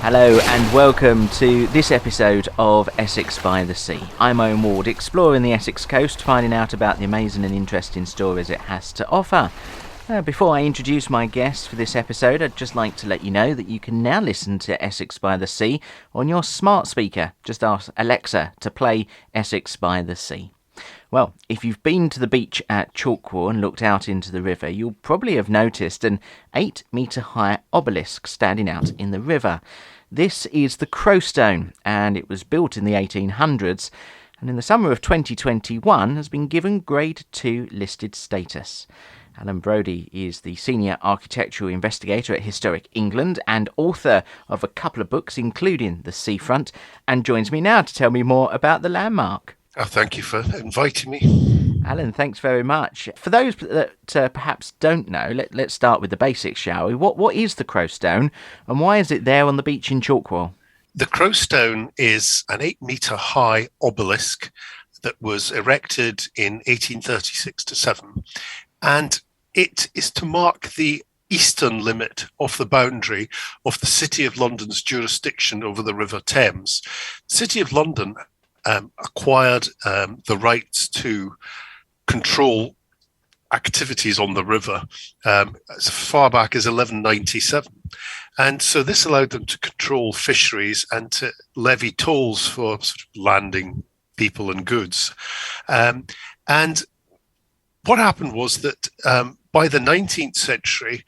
Hello and welcome to this episode of Essex by the Sea. I'm Owen Ward, exploring the Essex coast, finding out about the amazing and interesting stories it has to offer. Before I introduce my guest for this episode, I'd just like to let you know that you can now listen to Essex by the Sea on your smart speaker. Just ask Alexa to play Essex by the Sea. Well, if you've been to the beach at Chalkwell and looked out into the river, you'll probably have noticed an 8-metre high obelisk standing out in the river. This is the Crowstone, and it was built in the 1800s, and in the summer of 2021 has been given Grade 2 listed status. Allan Brodie is the Senior Architectural Investigator at Historic England and author of a couple of books, including The Seafront, and joins me now to tell me more about the landmark. Thank you for inviting me. Allan, thanks very much. For those that perhaps don't know, let's start with the basics, shall we? What is the Crowstone, and why is it there on the beach in Chalkwell? The Crowstone is an 8-metre high obelisk that was erected in 1836 to 7, and it is to mark the eastern limit of the boundary of the City of London's jurisdiction over the River Thames. The City of London acquired the rights to control activities on the river as far back as 1197. And so this allowed them to control fisheries and to levy tolls for sort of landing people and goods. And what happened was that by the 19th century,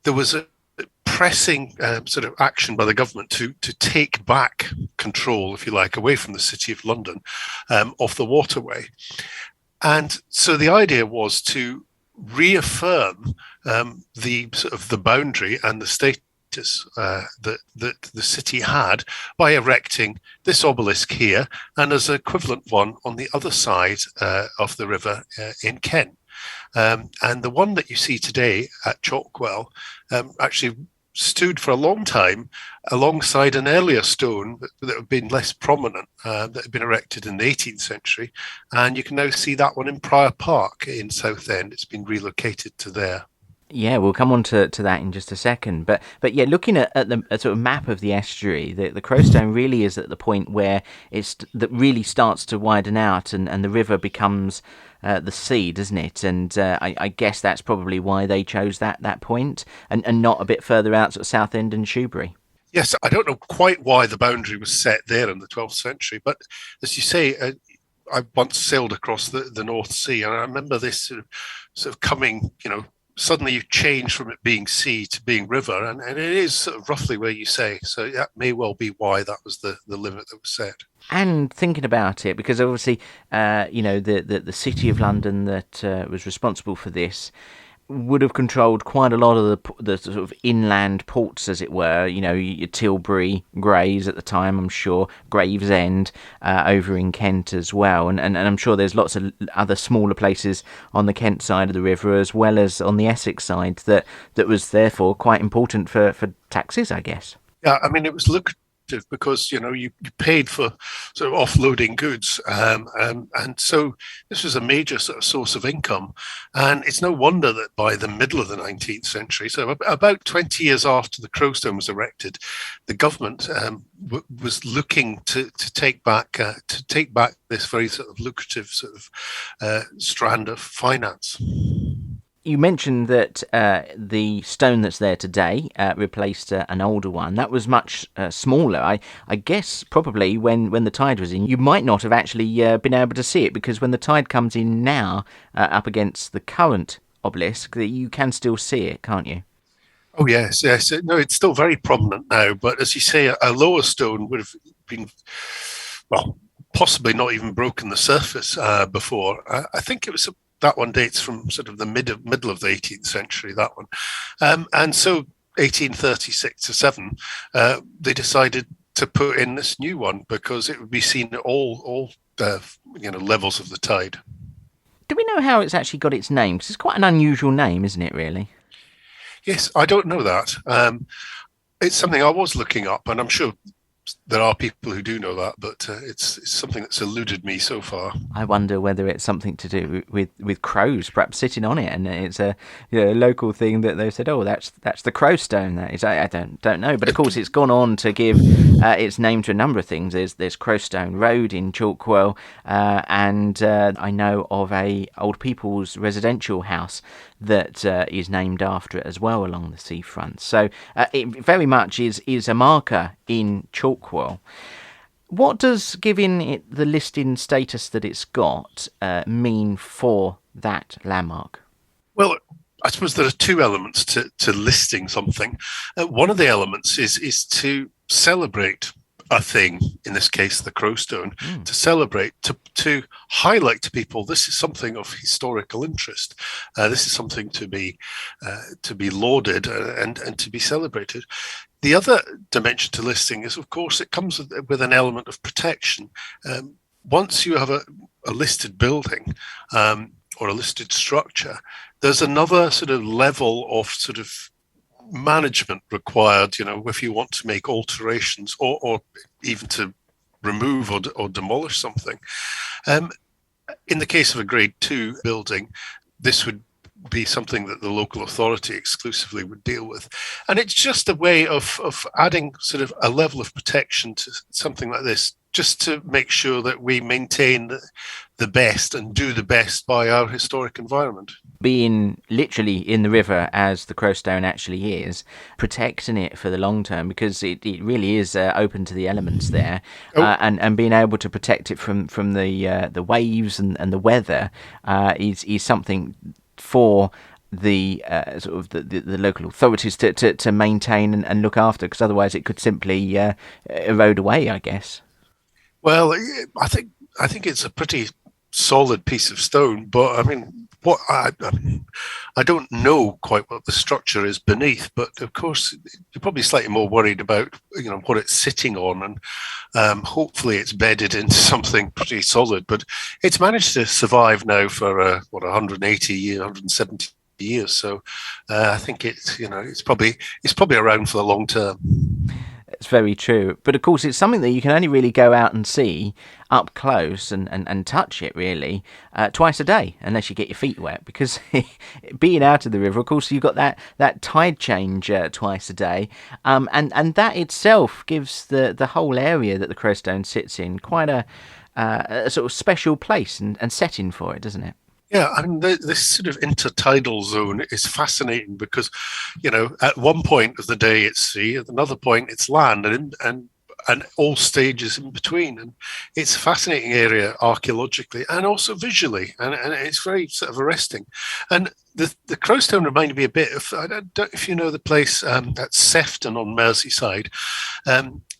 there was a pressing sort of action by the government to take back control, if you like, away from the City of London of the waterway. And so the idea was to reaffirm the sort of the boundary and the status that the city had by erecting this obelisk here and as an equivalent one on the other side of the river in Kent. And the one that you see today at Chalkwell actually stood for a long time alongside an earlier stone that had been less prominent, that had been erected in the 18th century. And you can now see that one in Prior Park in Southend. It's been relocated to there. Yeah, we'll come on to that in just a second. But yeah, looking at the sort of map of the estuary, the Crowstone really is at the point where that really starts to widen out and the river becomes the sea, doesn't it? And I guess that's probably why they chose that point and not a bit further out, sort of Southend and Shoebury. Yes, I don't know quite why the boundary was set there in the 12th century, but as you say, I once sailed across the North Sea, and I remember this sort of coming, suddenly you change from it being sea to being river, and it is sort of roughly where you say. So that may well be why that was the limit that was set. And thinking about it, because obviously, the City of London that was responsible for this would have controlled quite a lot of the sort of inland ports, as it were, your Tilbury, Grays at the time, I'm sure, Gravesend over in Kent as well. And I'm sure there's lots of other smaller places on the Kent side of the river as well as on the Essex side that was therefore quite important for taxes, I guess. Yeah, I mean, it was lucrative because, you paid for sort of offloading goods. And so this was a major sort of source of income. And it's no wonder that by the middle of the 19th century, so about 20 years after the Crowstone was erected, the government was looking to take back this very sort of lucrative sort of strand of finance. You mentioned that the stone that's there today replaced an older one. That was much smaller. I guess probably when the tide was in, you might not have actually been able to see it, because when the tide comes in now up against the current obelisk, you can still see it, can't you? Oh, yes. No, it's still very prominent now. But as you say, a lower stone would have been, well, possibly not even broken the surface before. I think it was that one dates from sort of the middle of the 18th century, that one. And so 1836 to 7, they decided to put in this new one because it would be seen at all levels of the tide. Do we know how it's actually got its name? Because it's quite an unusual name, isn't it, really? Yes, I don't know that. It's something I was looking up, and I'm sure there are people who do know that, but it's something that's eluded me so far. I wonder whether it's something to do with crows, perhaps sitting on it, and it's a local thing that they said, oh, that's the Crowstone. That is, I don't know, but of course it's gone on to give its name to a number of things. There's Crowstone Road in Chalkwell, and I know of a old people's residential house that is named after it as well along the seafront. So it very much is a marker in Chalkwell. What does giving it the listing status that it's got mean for that landmark? Well, I suppose there are two elements to listing something. One of the elements is to celebrate a thing, in this case the Crowstone, to celebrate, to highlight to people this is something of historical interest. This is something to be lauded and to be celebrated. The other dimension to listing is, of course, it comes with an element of protection. Once you have a listed building or a listed structure, there's another sort of level of sort of management required, if you want to make alterations or even to remove or demolish something. In the case of a grade 2 building, this would be something that the local authority exclusively would deal with. And it's just a way of adding sort of a level of protection to something like this, just to make sure that we maintain the best and do the best by our historic environment. Being literally in the river, as the Crowstone actually is, protecting it for the long term, because it really is open to the elements there, and being able to protect it from the waves and the weather is something for the sort of the local authorities to maintain and look after, because otherwise it could simply erode away, I guess. Well, I think it's a pretty solid piece of stone, but I mean, I don't know quite what the structure is beneath, but of course you're probably slightly more worried about what it's sitting on, and hopefully it's bedded into something pretty solid. But it's managed to survive now for 180 years, 170 years. So I think it's probably around for the long term. It's very true. But of course, it's something that you can only really go out and see up close and touch it, really, twice a day, unless you get your feet wet. Because being out of the river, of course, you've got that tide change twice a day. And that itself gives the whole area that the Crowstone sits in quite a sort of special place and setting for it, doesn't it? Yeah, I mean, this sort of intertidal zone is fascinating because, at one point of the day it's sea, at another point it's land, and all stages in between. And it's a fascinating area archaeologically and also visually, and it's very sort of arresting. And the Crowstone reminded me a bit of, I don't know if you know the place at Seafront on Merseyside.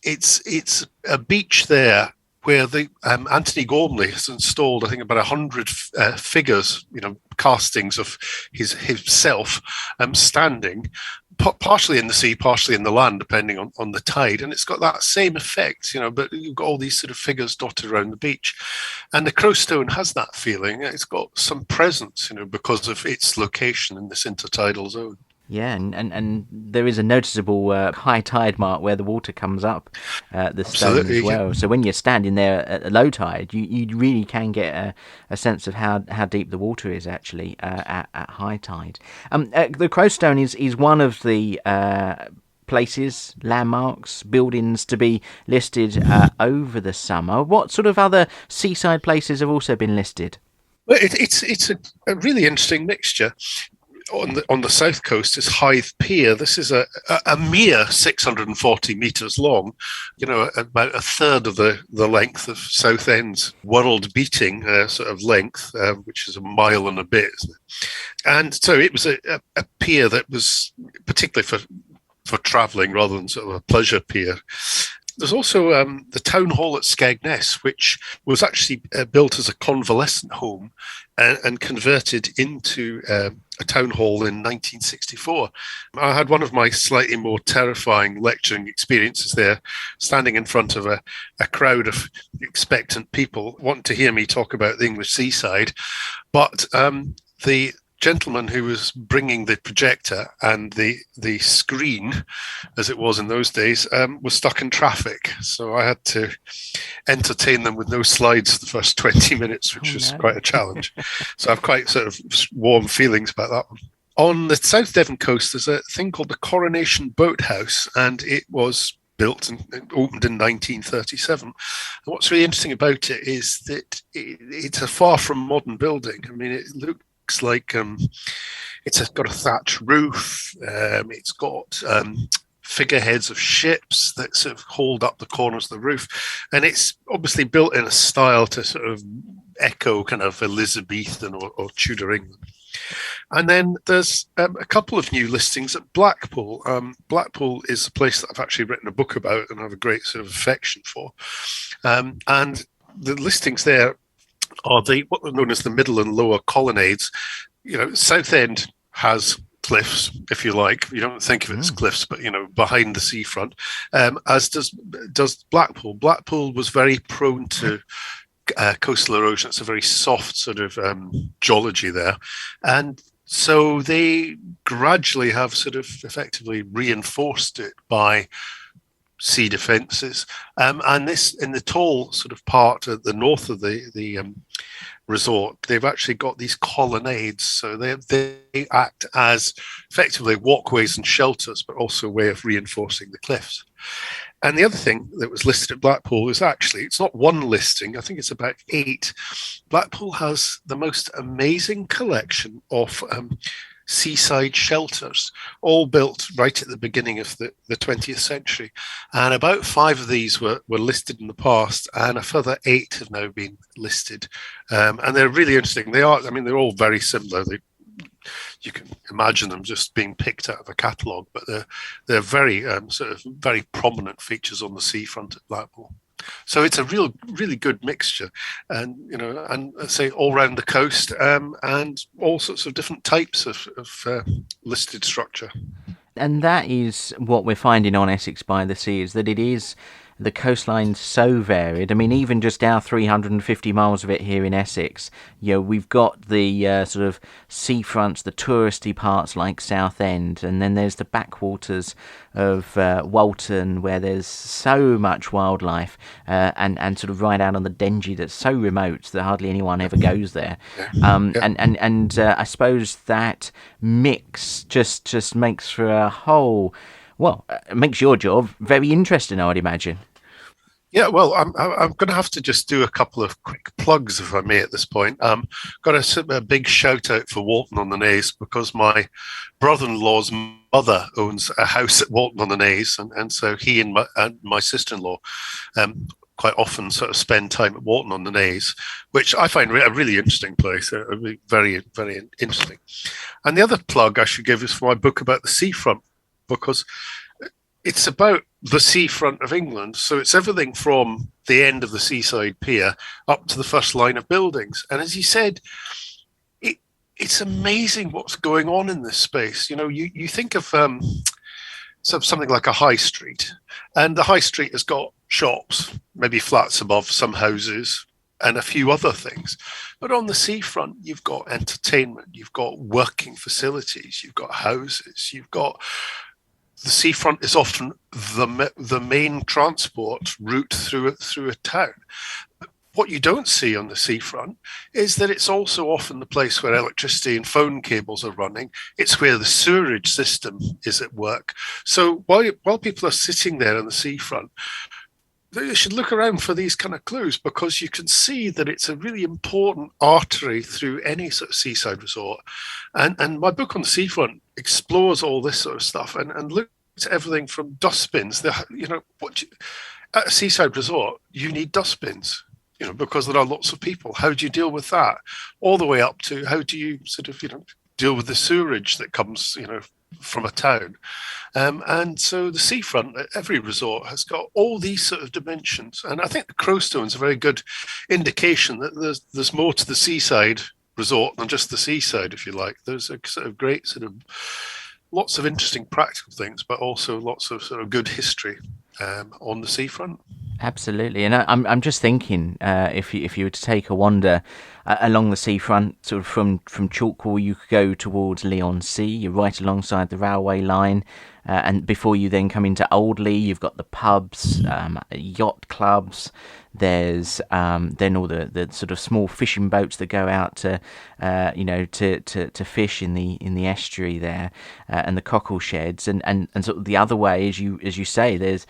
It's a beach there where the Anthony Gormley has installed, I think, about 100 figures, castings of himself standing, partially in the sea, partially in the land, depending on the tide. And it's got that same effect, but you've got all these sort of figures dotted around the beach. And the Crowstone has that feeling. It's got some presence, because of its location in this intertidal zone. Yeah, and there is a noticeable high tide mark where the water comes up the stone as well. Yeah. So when you're standing there at low tide, you really can get a sense of how deep the water is actually at high tide. The Crowstone is one of the places, landmarks, buildings to be listed over the summer. What sort of other seaside places have also been listed? Well, it's a really interesting mixture. On the south coast is Hythe Pier. This is a mere 640 metres long, about a third of the length of Southend's world-beating sort of length, which is a mile and a bit, isn't it? And so it was a pier that was particularly for travelling rather than sort of a pleasure pier. There's also the town hall at Skegness, which was actually built as a convalescent home and converted into a town hall in 1964. I had one of my slightly more terrifying lecturing experiences there, standing in front of a crowd of expectant people wanting to hear me talk about the English seaside. But the gentleman who was bringing the projector and the screen, as it was in those days, was stuck in traffic. So I had to entertain them with no slides for the first 20 minutes, which was quite a challenge. So I've quite sort of warm feelings about that one. On the South Devon coast, there's a thing called the Coronation Boathouse, and it was built and opened in 1937. And what's really interesting about it is that it's a far from modern building. I mean, it looks like it's got a thatch roof. It's got figureheads of ships that sort of hold up the corners of the roof, and it's obviously built in a style to sort of echo kind of Elizabethan or Tudor England. And then there's a couple of new listings at Blackpool. Blackpool is a place that I've actually written a book about and have a great sort of affection for. And the listings there are what are known as the middle and lower colonnades. You know, Southend has cliffs, if you like. You don't think of it as cliffs, but, you know, behind the seafront, as does Blackpool. Blackpool was very prone to coastal erosion. It's a very soft sort of geology there. And so they gradually have sort of effectively reinforced it by sea defences. And this, in the tall sort of part at the north of the resort, they've actually got these colonnades. So they act as effectively walkways and shelters, but also a way of reinforcing the cliffs. And the other thing that was listed at Blackpool is actually, it's not one listing, I think it's about 8. Blackpool has the most amazing collection of seaside shelters, all built right at the beginning of the 20th century. And about 5 of these were listed in the past, and a further 8 have now been listed. And they're really interesting. They're all very similar. You can imagine them just being picked out of a catalogue, but they're very sort of very prominent features on the seafront at Blackpool. So it's a really good mixture, and I say all around the coast, and all sorts of different types of listed structure. And that is what we're finding on Essex by the Sea, is that it is the coastline's so varied. I mean, even just our 350 miles of it here in Essex, we've got the sort of seafronts, the touristy parts like Southend, and then there's the backwaters of Walton, where there's so much wildlife, and sort of right out on the Dengie that's so remote that hardly anyone ever goes there. And I suppose that mix just makes for a whole... Well, it makes your job very interesting, I would imagine. Yeah, well, I'm going to have to just do a couple of quick plugs, if I may, at this point. Got a big shout out for Walton on the Naze, because my brother-in-law's mother owns a house at Walton on the Naze, and so he and my sister-in-law quite often sort of spend time at Walton on the Naze, which I find a really interesting place, very, very interesting. And the other plug I should give is for my book about the seafront, because it's about the seafront of England. So it's everything from the end of the seaside pier up to the first line of buildings. And as you said, it's amazing what's going on in this space. You think of something like a high street, and the high street has got shops, maybe flats above some houses, and a few other things. But on the seafront, you've got entertainment, you've got working facilities, you've got houses, the seafront is often the main transport route through a town. What you don't see on the seafront is that it's also often the place where electricity and phone cables are running. It's where the sewerage system is at work. So while people are sitting there on the seafront, they should look around for these kind of clues, because you can see that it's a really important artery through any sort of seaside resort. And my book on the seafront explores all this sort of stuff and looks at everything from dustbins. At a seaside resort, you need dustbins, because there are lots of people. How do you deal with that? All the way up to how do you sort of, deal with the sewerage that comes, from a town. And so the seafront at every resort has got all these sort of dimensions. And I think the Crowstone is a very good indication that there's more to the seaside resort than just the seaside, if you like. There's a sort of great sort of lots of interesting practical things, but also lots of sort of good history on the seafront. Absolutely, and I'm just thinking, if you were to take a wander along the seafront, sort of from Chalkwell, you could go towards Leigh-on-Sea. You're right alongside the railway line, and before you then come into Oldley, you've got the pubs, yacht clubs. There's then all the sort of small fishing boats that go out to to fish in the estuary there, and the cockle sheds, and sort of the other way, as you say, there's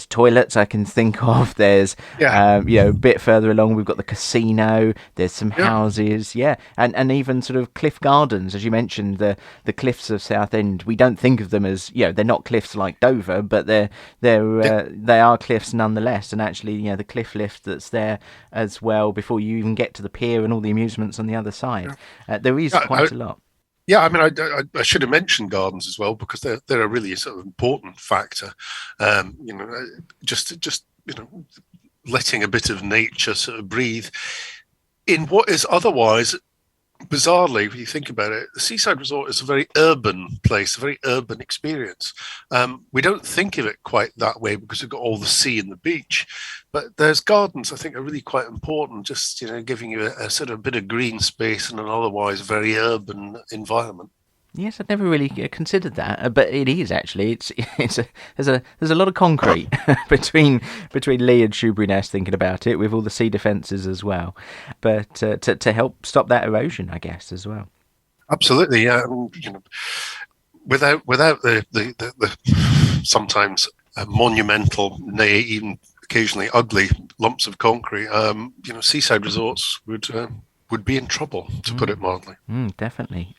toilets I can think of. There's a bit further along we've got the casino. There's some houses, and even sort of cliff gardens, as you mentioned, the cliffs of Southend. We don't think of them as they're not cliffs like Dover, but they are cliffs nonetheless. And actually, the cliff lift that's there as well before you even get to the pier and all the amusements on the other side. There is quite a lot. Yeah, I mean, I should have mentioned gardens as well, because they're a really sort of important factor. Just letting a bit of nature sort of breathe in what is otherwise, bizarrely, if you think about it, the Seaside Resort is a very urban place, a very urban experience. We don't think of it quite that way because we've got all the sea and the beach, but there's gardens I think are really quite important, just giving you a sort of bit of green space in an otherwise very urban environment. Yes, I'd never really considered that, but it is actually. There's a lot of concrete between Lee and Shoebury-Ness, thinking about it, with all the sea defences as well, but to help stop that erosion, I guess, as well. Absolutely, yeah. Without the sometimes monumental, nay, even occasionally ugly lumps of concrete, seaside resorts would be in trouble, to put it mildly. Definitely.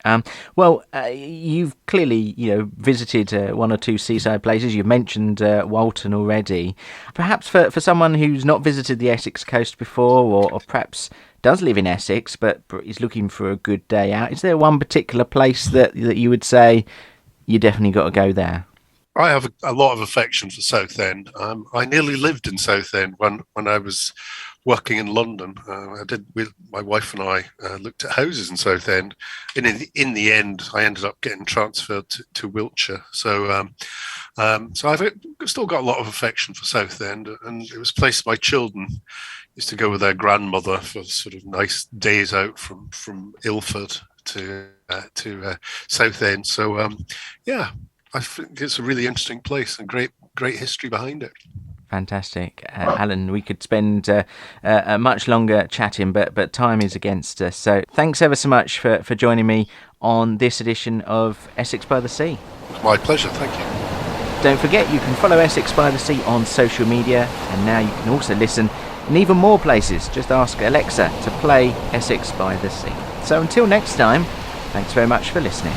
You've clearly, visited one or two seaside places. You've mentioned Walton already. Perhaps for someone who's not visited the Essex coast before, or perhaps does live in Essex but is looking for a good day out, is there one particular place that you would say you definitely got to go there? I have a lot of affection for Southend. I nearly lived in Southend when I was working in London. My wife and I looked at houses in Southend, and in the end, I ended up getting transferred to Wiltshire. So I've still got a lot of affection for Southend, and it was a place my children used to go with their grandmother for sort of nice days out from Ilford to Southend. So I think it's a really interesting place and great history behind it. Fantastic. Allan, we could spend much longer chatting, but time is against us. So thanks ever so much for joining me on this edition of Essex by the Sea. My pleasure, thank you. Don't forget, you can follow Essex by the Sea on social media, and now you can also listen in even more places. Just ask Alexa to play Essex by the Sea. So until next time, thanks very much for listening.